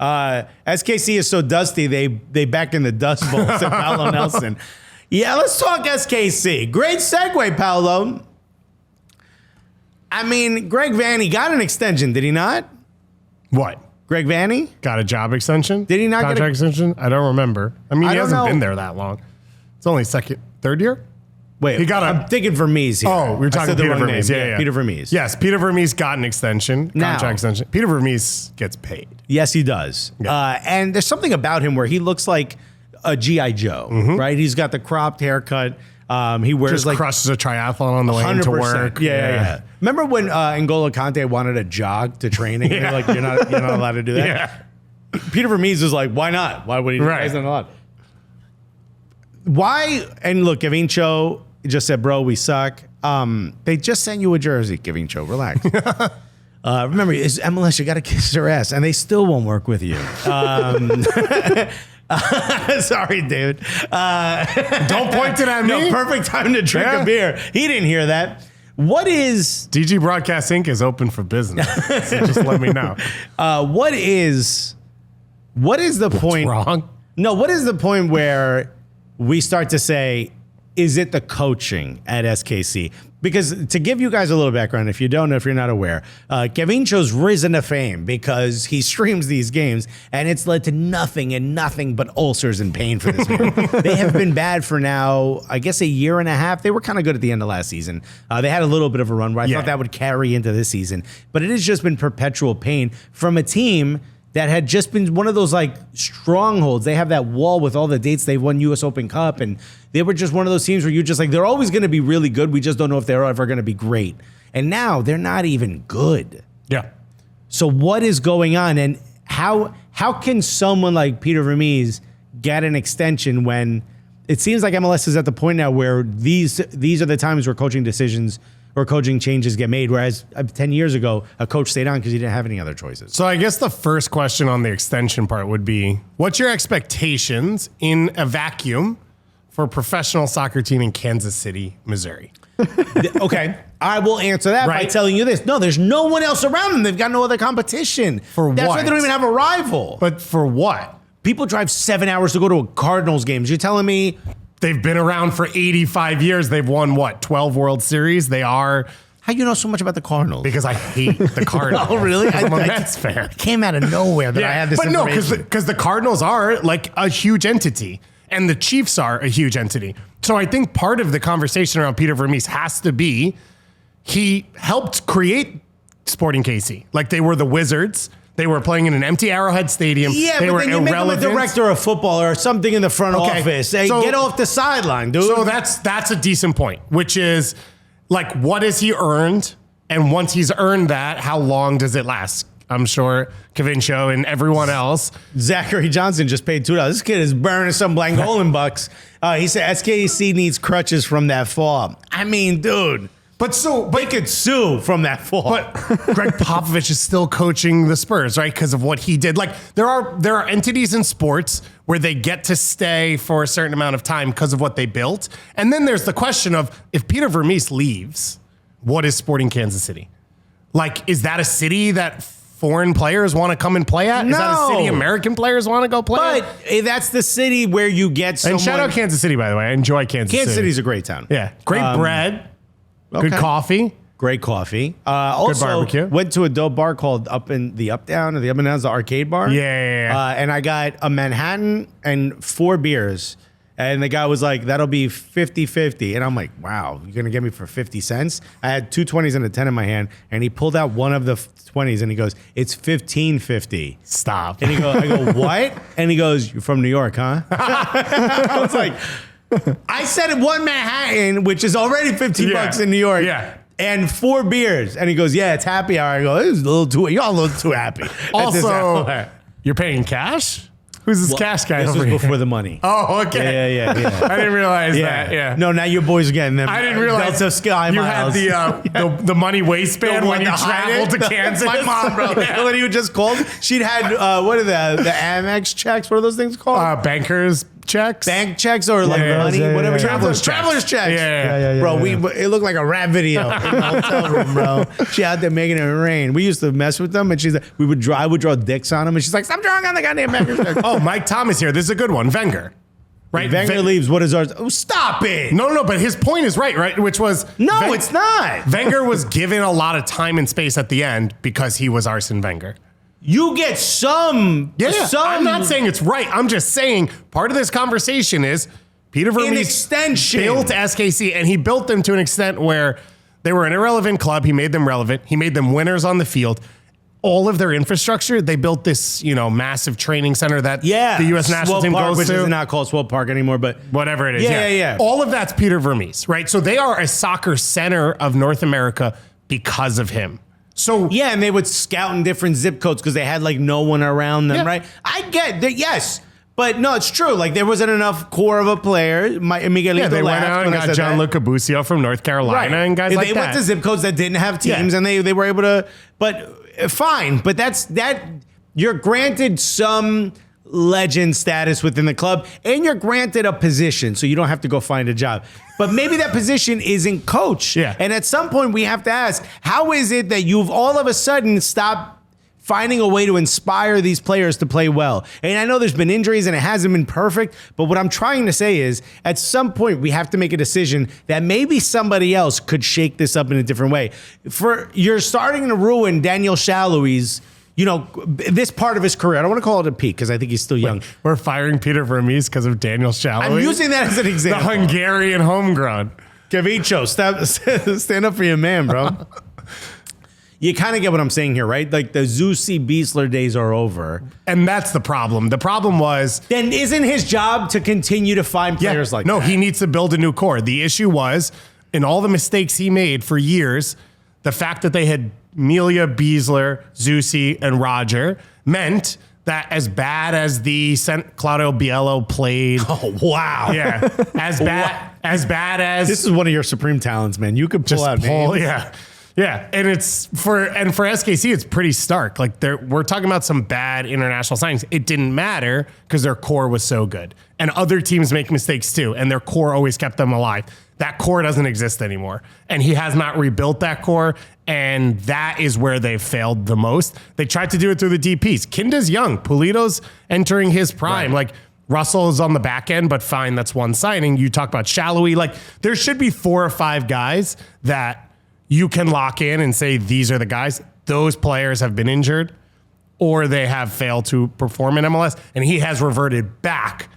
SKC is so dusty, they back in the Dust Bowl, said Paolo Nelson. Yeah, let's talk SKC. Great segue, Paolo. I mean, Greg Vanny got an extension, did he not? What? Greg Vanny? Got a job extension? Did he not Contract extension? I don't remember. I mean, he hasn't been there that long. It's only third year? Wait, I'm thinking Vermees here. Oh, we were talking Peter Vermees. Yeah. Peter Vermees. Yes, Peter Vermees got an extension, contract extension. Peter Vermees gets paid. Yes, he does. Yeah. And there's something about him where he looks like a G.I. Joe, right? He's got the cropped haircut. He wears Just crushes a triathlon on the way into work. Yeah. Remember when N'Golo Kanté wanted to jog to training? And they're like, you're not allowed to do that? Yeah. Peter Vermees was like, why not? Why would he do that? He's not allowed. Why? And look, Gavincho just said, bro, we suck. They just sent you a jersey, Gavincho. Relax. Remember, it's MLS, you got to kiss their ass, and they still won't work with you. Sorry, dude. Don't point it at me. No, perfect time to drink a beer. He didn't hear that. What is... DG Broadcast Inc. is open for business, so just let me know. What is the point... wrong? No, what is the point where we start to say, is it the coaching at SKC? Because to give you guys a little background, if you don't know, if you're not aware, Gavincho's risen to fame because he streams these games, and it's led to nothing but ulcers and pain for this man. They have been bad for now, I guess, a year and a half. They were kind of good at the end of last season. They had a little bit of a run where I thought that would carry into this season. But it has just been perpetual pain from a team that had just been one of those like strongholds. They have that wall with all the dates they've won US Open Cup, and they were just one of those teams where you're just like, they're always going to be really good. We just don't know if they're ever going to be great. And now they're not even good. Yeah. So what is going on? And how can someone like Peter Vermees get an extension when it seems like MLS is at the point now where these are the times where coaching decisions or coaching changes get made, whereas 10 years ago, a coach stayed on because he didn't have any other choices. So I guess the first question on the extension part would be, what's your expectations in a vacuum for a professional soccer team in Kansas City, Missouri? Okay, I will answer that by telling you this. No, there's no one else around them. They've got no other competition. That's why they don't even have a rival. But for what? People drive 7 hours to go to a Cardinals game. You're telling me... They've been around for 85 years. They've won, 12 World Series? They are... How you know so much about the Cardinals? Because I hate the Cardinals. Oh, really? That's fair. It came out of nowhere that I had this information. No, because the Cardinals are like a huge entity, and the Chiefs are a huge entity. So I think part of the conversation around Peter Vermees has to be he helped create Sporting KC. Like, they were the Wizards. They were playing in an empty Arrowhead Stadium. Yeah, they but were then you irrelevant. make him a director of football or something in the front office. Hey, get off the sideline, dude. So that's a decent point, which is, like, what has he earned? And once he's earned that, how long does it last? I'm sure Gavincho and everyone else. Zachary Johnson just paid $2. This kid is burning some Blangolan bucks. He said SKC needs crutches from that fall. I mean, dude. But they could sue from that fall. But Greg Popovich is still coaching the Spurs, right? Because of what he did. Like, there are entities in sports where they get to stay for a certain amount of time because of what they built. And then there's the question of, if Peter Vermees leaves, what is Sporting Kansas City? Like, is that a city that foreign players want to come and play at? No. Is that a city American players want to go play at? But that's the city where you get someone. And shout out Kansas City, by the way. I enjoy Kansas City. Kansas City's a great town. Yeah. Great bread. Good coffee. Great coffee. Also, barbecue. Went to a dope bar called Up and Down, the arcade bar. Yeah. And I got a Manhattan and 4 beers. And the guy was like, that'll be 50-50. And I'm like, wow, you're going to get me for 50 cents? I had 2 20s and a 10 in my hand. And he pulled out one of the 20s and he goes, it's 15.50. Stop. And I go, what? And he goes, you're from New York, huh? I was like... I said it, 1 Manhattan, which is already $15 in New York. Yeah. And 4 beers. And he goes, yeah, it's happy hour. I go, you're all a little too happy. Also, you're paying cash? Who's this cash guy over here? This was before the money. Oh, okay. Yeah. I didn't realize that. Yeah. No, now your boys are getting them. I didn't realize Delta Sky you miles. had the money waistband when you traveled to Kansas. My mom, bro. When you just called, she'd had, what are the Amex checks? What are those things called? Bankers. checks. Bank checks or like money, whatever. Traveler's checks. Yeah. Bro, it looked like a rap video in the hotel room, bro. She out there making it rain. We used to mess with them, and she's like, I would draw dicks on them, and she's like, stop drawing on the goddamn banker's check. Oh, Mike Thomas here. This is a good one. Wenger. Right? Wenger leaves. What is ours? Oh, stop it. No, but his point is right? Which was... No, it's not. Wenger was given a lot of time and space at the end because he was Arsene Wenger. You get some... I'm not saying it's right. I'm just saying part of this conversation is Peter Vermees built SKC, and he built them to an extent where they were an irrelevant club. He made them relevant. He made them winners on the field. All of their infrastructure, they built this, massive training center that the U.S. national team goes which to. Which is not called Swope Park anymore, but... Whatever it is. Yeah. All of that's Peter Vermees, right? So they are a soccer center of North America because of him. So yeah, and they would scout in different zip codes because they had like no one around them, right? I get that, yes. But no, it's true. Like there wasn't enough core of a player. Miguelito they went out and got Gianluca Busio from North Carolina and guys like that. They went to zip codes that didn't have teams, and they were able to... But fine, but that's you're granted some legend status within the club, and you're granted a position, so you don't have to go find a job. But maybe that position isn't coach. Yeah. And at some point, we have to ask, how is it that you've all of a sudden stopped finding a way to inspire these players to play well? And I know there's been injuries and it hasn't been perfect, but what I'm trying to say is at some point we have to make a decision that maybe somebody else could shake this up in a different way. You're starting to ruin Daniel Shalhoub's, this part of his career. I don't want to call it a peak because I think he's still young. We're firing Peter Vermees because of Daniel Shalhoub. I'm using that as an example. The Hungarian homegrown. Gavicho, stand up for your man, bro. You kind of get what I'm saying here, right? Like the Zusi Beasler days are over. And that's the problem. The problem was... Then isn't his job to continue to find players like that? No, he needs to build a new core. The issue was, in all the mistakes he made for years, the fact that they had Melia, Beasler, Zusi, and Roger meant that as bad as the Claudio Biello played... Oh, wow. Yeah. As bad as... This is one of your supreme talents, man. You could pull out names. Yeah, and for SKC, it's pretty stark. Like we're talking about some bad international signings. It didn't matter because their core was so good, and other teams make mistakes too, and their core always kept them alive. That core doesn't exist anymore, and he has not rebuilt that core, and that is where they've failed the most. They tried to do it through the DPS. Kinda's young, Pulido's entering his prime. Right. Like Russell is on the back end, but fine, that's one signing. You talk about Shalhoub. Like there should be 4 or 5 guys that you can lock in and say, these are the guys. Those players have been injured or they have failed to perform in MLS. And he has reverted back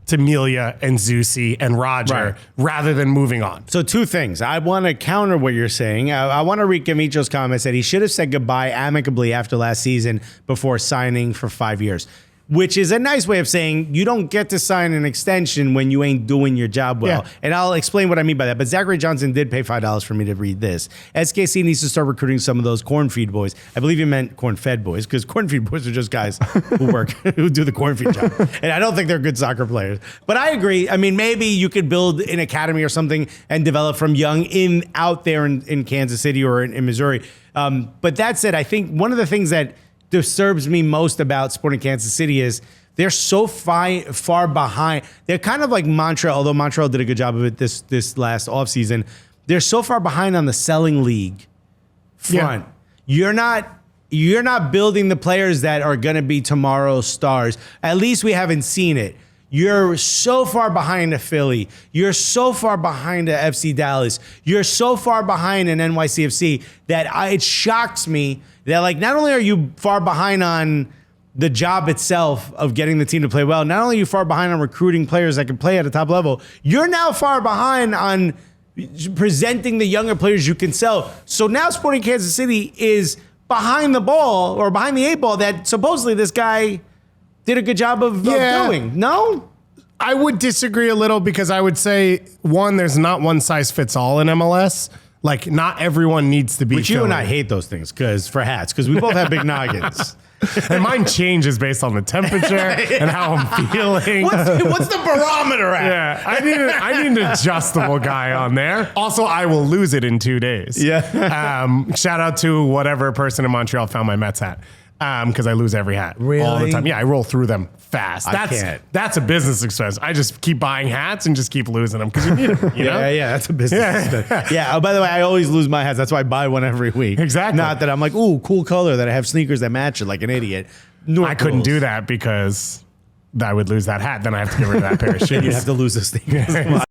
to Melia and Zusi and Roger rather than moving on. So 2 things. I want to counter what you're saying. I want to read Gamicho's comments that he should have said goodbye amicably after last season before signing for 5 years. Which is a nice way of saying you don't get to sign an extension when you ain't doing your job well. Yeah. And I'll explain what I mean by that. But Zachary Johnson did pay $5 for me to read this. SKC needs to start recruiting some of those corn feed boys. I believe you meant corn fed boys because corn feed boys are just guys who work, who do the corn feed job. And I don't think they're good soccer players. But I agree. I mean, maybe you could build an academy or something and develop from young out there in Kansas City or in Missouri. But that said, I think one of the things that disturbs me most about Sporting Kansas City is they're so far behind. They're kind of like Montreal, although Montreal did a good job of it this last offseason. They're so far behind on the selling league front. Yeah. You're not building the players that are going to be tomorrow's stars. At least we haven't seen it. You're so far behind a Philly. You're so far behind a FC Dallas. You're so far behind an NYCFC that it shocks me that like not only are you far behind on the job itself of getting the team to play well, not only are you far behind on recruiting players that can play at a top level, you're now far behind on presenting the younger players you can sell. So now Sporting Kansas City is behind the ball or behind the 8 ball that supposedly this guy did a good job of doing. No? I would disagree a little because I would say, one, there's not one size fits all in MLS. Like, not everyone needs to be But you and I hate those things because we both have big noggins. And mine changes based on the temperature and how I'm feeling. What's the barometer at? Yeah, I need an adjustable guy on there. Also, I will lose it in 2 days. Yeah. Shout out to whatever person in Montreal found my Mets hat. because I lose every hat all the Really? time. Yeah, I roll through them fast. can't. That's a business expense. I just keep buying hats and just keep losing them because you need them. You know? Yeah, that's a business. Yeah. Oh, by the way, I always lose my hats. That's why I buy one every week. Exactly. Not that I'm like, ooh, cool color, that I have sneakers that match it like an idiot. I couldn't do that because I would lose that hat. Then I have to get rid of that pair of shoes. You'd have to lose the sneakers.